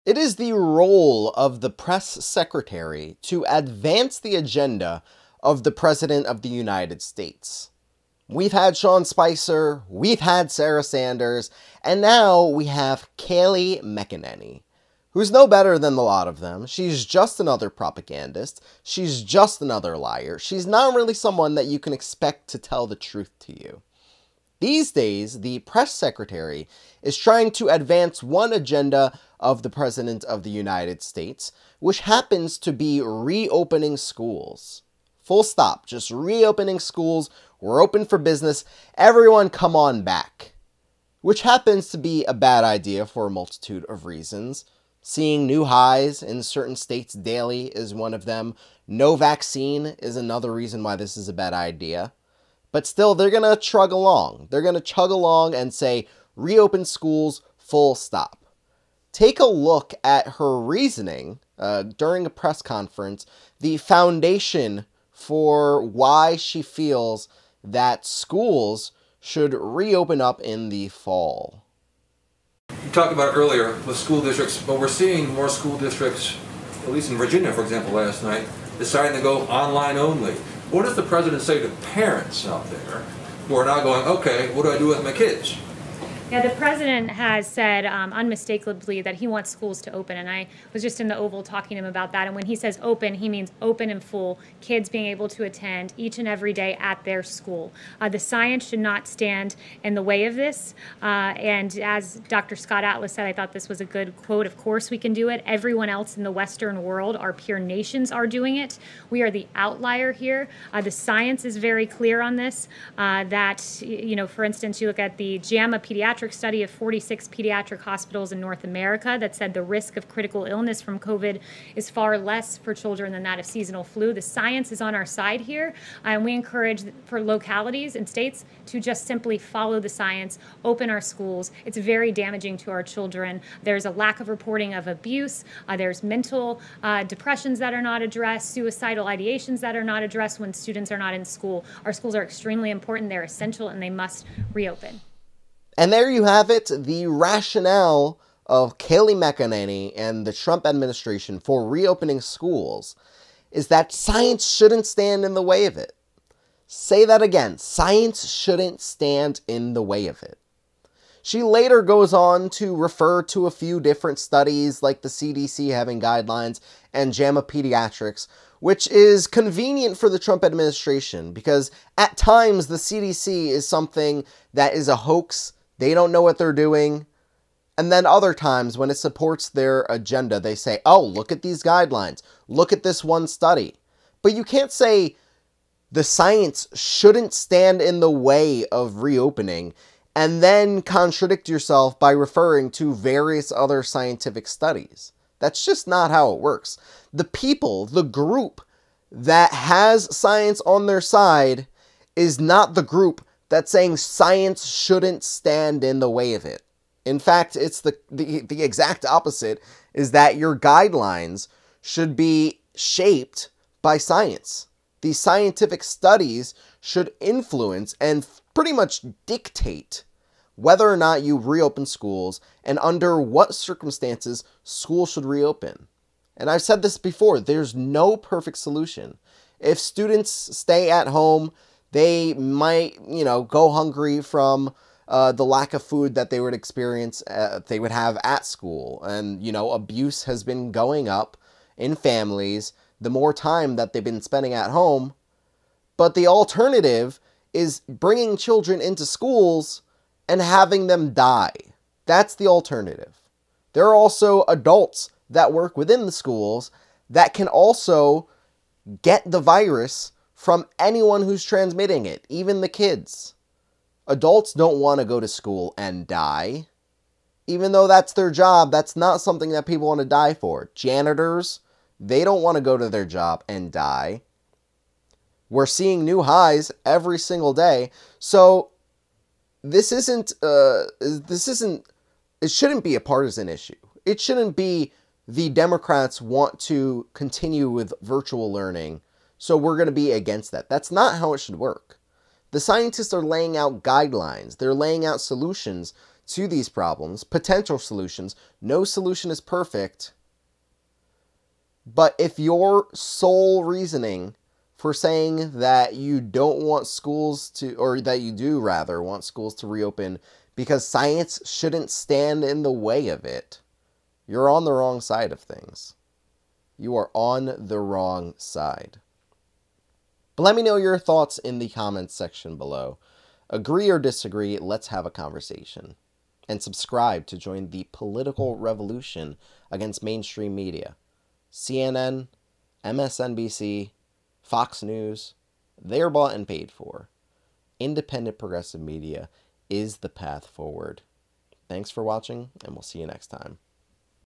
It is the role of the press secretary to advance the agenda of the President of the United States. We've had Sean Spicer, we've had Sarah Sanders, and now we have Kayleigh McEnany, who's no better than the lot of them. She's just another propagandist. She's just another liar. She's not really someone that you can expect to tell the truth to you. These days, the press secretary is trying to advance one agenda of the President of the United States, which happens to be reopening schools. Full stop. Just reopening schools. We're open for business. Everyone come on back. Which happens to be a bad idea for a multitude of reasons. Seeing new highs in certain states daily is one of them. No vaccine is another reason why this is a bad idea. But still, they're going to chug along. They're going to chug along and say, reopen schools, full stop. Take a look at her reasoning during a press conference, the foundation for why she feels that schools should reopen up in the fall. You talked about earlier with school districts, but we're seeing more school districts, at least in Virginia, for example, last night, deciding to go online only. What does the president say to parents out there who are now going, okay, what do I do with my kids? Yeah, the president has said unmistakably that he wants schools to open, and I was just in the Oval talking to him about that. And when he says open, he means open and full, kids being able to attend each and every day at their school. The science should not stand in the way of this. And as Dr. Scott Atlas said, I thought this was a good quote. Of course we can do it. Everyone else in the Western world, our peer nations, are doing it. We are the outlier here. The science is very clear on this. That, you know, for instance, you look at the JAMA pediatric study of 46 pediatric hospitals in North America that said the risk of critical illness from COVID is far less for children than that of seasonal flu. The science is on our side here, and we encourage for localities and states to just simply follow the science, open our schools. It's very damaging to our children. There's a lack of reporting of abuse. There's mental depressions that are not addressed, suicidal ideations that are not addressed when students are not in school. Our schools are extremely important. They're essential, and they must reopen. And there you have it, the rationale of Kayleigh McEnany and the Trump administration for reopening schools is that science shouldn't stand in the way of it. Say that again, science shouldn't stand in the way of it. She later goes on to refer to a few different studies like the CDC having guidelines and JAMA Pediatrics, which is convenient for the Trump administration because at times the CDC is something that is a hoax. They don't know what they're doing. And then other times when it supports their agenda, they say, oh, look at these guidelines. Look at this one study. But you can't say the science shouldn't stand in the way of reopening and then contradict yourself by referring to various other scientific studies. That's just not how it works. The people, the group that has science on their side is not the group that's saying science shouldn't stand in the way of it. In fact, it's the exact opposite, is that your guidelines should be shaped by science. These scientific studies should influence and pretty much dictate whether or not you reopen schools and under what circumstances schools should reopen. And I've said this before, there's no perfect solution. If students stay at home, they might, go hungry from the lack of food that they would experience, they would have at school. And, abuse has been going up in families the more time that they've been spending at home. But the alternative is bringing children into schools and having them die. That's the alternative. There are also adults that work within the schools that can also get the virus from anyone who's transmitting it, even the kids. Adults don't want to go to school and die. Even though that's their job, that's not something that people want to die for. Janitors, they don't want to go to their job and die. We're seeing new highs every single day. So it shouldn't be a partisan issue. It shouldn't be the Democrats want to continue with virtual learning, so we're going to be against that. That's not how it should work. The scientists are laying out guidelines. They're laying out solutions to these problems, potential solutions. No solution is perfect. But if your sole reasoning for saying that you don't want schools to, or that you do rather want schools to reopen because science shouldn't stand in the way of it, you're on the wrong side of things. You are on the wrong side. But let me know your thoughts in the comments section below. Agree or disagree, let's have a conversation. And subscribe to join the political revolution against mainstream media. CNN, MSNBC, Fox News, they're bought and paid for. Independent progressive media is the path forward. Thanks for watching, and we'll see you next time.